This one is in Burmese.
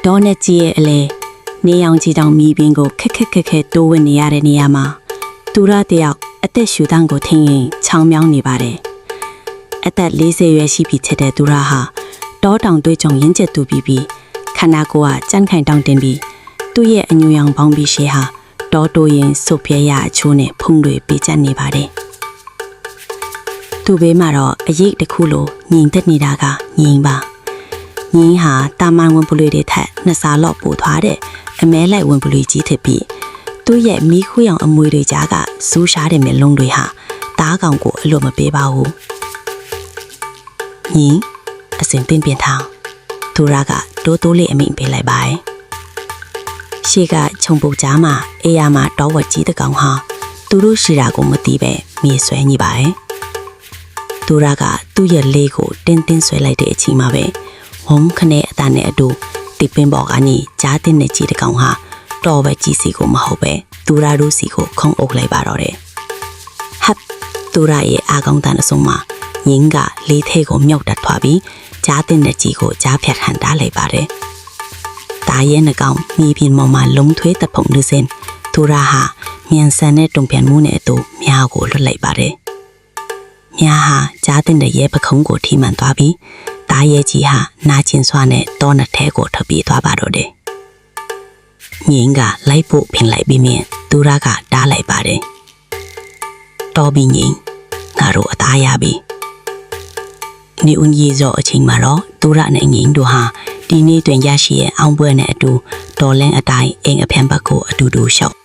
ဒေါ်နဲ့ကြီးရဲ့အလဲနေအောင်ကြီးတောင်မိပင်ကိုခက်တိုးဝင်နေရတဲ့နေရာမှာသူရတယောက်အသက်ရှူတန်းကိုထင်းရင်ချောင်းမြောင်းနေပါတယ်အသက်40ရွယ်ရှိပြီဖြစ်တဲ့သူရဟာတောတောင်တွေးကြုံရင်းကျက်တူပြီးခန္ဓာကိုယ်ကကြမ်းခိုင်တောင့်တင်ပြီးသူ့ရဲ့အညူရောင်ပေါင်းပြီးရှေးဟာတောတိုးရင်စုပ်ပြဲရအချိုးနဲ့ဖုံတွေပေးကျနေပါတယ်သူ့ဘေးမှာတော့အရေးတစ်ခုလိုညင်သက်နေတာကညင်ပါညင်ဟာတာမန်ဝင်ပလွေတွေထက်နှစ်ဆလောက်ပိုထွားတဲ့အမဲလိုက်ဝင်ပလွေကြီးဖြစ်ပြီးသူ့ရဲ့မီးခွေးအောင်အမွေတွေကြားကစူးရှားတဲ့မျက်လုံးတွေဟာတားကောင်ကိုအလိုမပေးပါဘူးညင်အစဉ်ပင်ပြင်ထောင်သူရကတိုးလေးအမိန်ပေးလိုက်ပါတယ်ရှေ့ကခြုံပုတ်ကြားမှာအေးရမှာတောဝက်ကြီးတကောင်ဟာသူတို့ရှိတာကိုမသိပဲမြေဆွဲနေပါတယ်သူရကသူ့ရဲ့လေးကိုတင်းဆွဲလိုက်တဲ့အချိန်မှာပဲဝုံခနဲ့အတန်နဲ့အတူဒီပင်ပေါ်ကနေကြားတဲ့နဲ့ကြီးတကောင်ဟာတော်ပဲကြီးစီကိုမဟုတ်ပဲသူရတို့စီကိုခုံအုပ်လိုက်ပါတော့တယ်ဟပ်သူရရဲ့အာကောင်းတန်အစုံမှာညင်းကလေးထဲကိုမြုပ်တက်သွားပြီးကြားတဲ့နဲ့ကြီးကိုကြားဖြတ်ဟန်တားလိုက်ပါတယ်တာရဲနှကောင်မြေပြင်ပေါ်မှာလုံးထွေးတဖုံလို့စင်သူရဟာမြန်ဆန်တဲ့တုံပြန်မှုနဲ့အတူမြားကိုလွတ်လိုက်ပါတယ်မြားဟာကြားတဲ့ရဲပခုံးကိုထိမှန်သွားပြီးတာရဲကြီးဟာနာကျင်စွာနဲ့တောနှစ်ထဲကိုထပ်ပြေးသွားပါတော့တယ်ညင်းကလိုက်ဖို့ဖင်လိုက်ပြီးမြင်သူရကတားလိုက်ပါတယ်တော်ပြီးညင်းငါတို့အသားရပြီနေဦးကြီးစောအချိန်မှာတော့သူရနဲ့ညင်းတို့ဟာဒီနေ့တွင်ရရှိရဲ့အောင်ပွဲနဲ့အတူတော်လင်းအတိုင်းအိမ်အဖျံဘက်ကိုအတူတူလျှောက်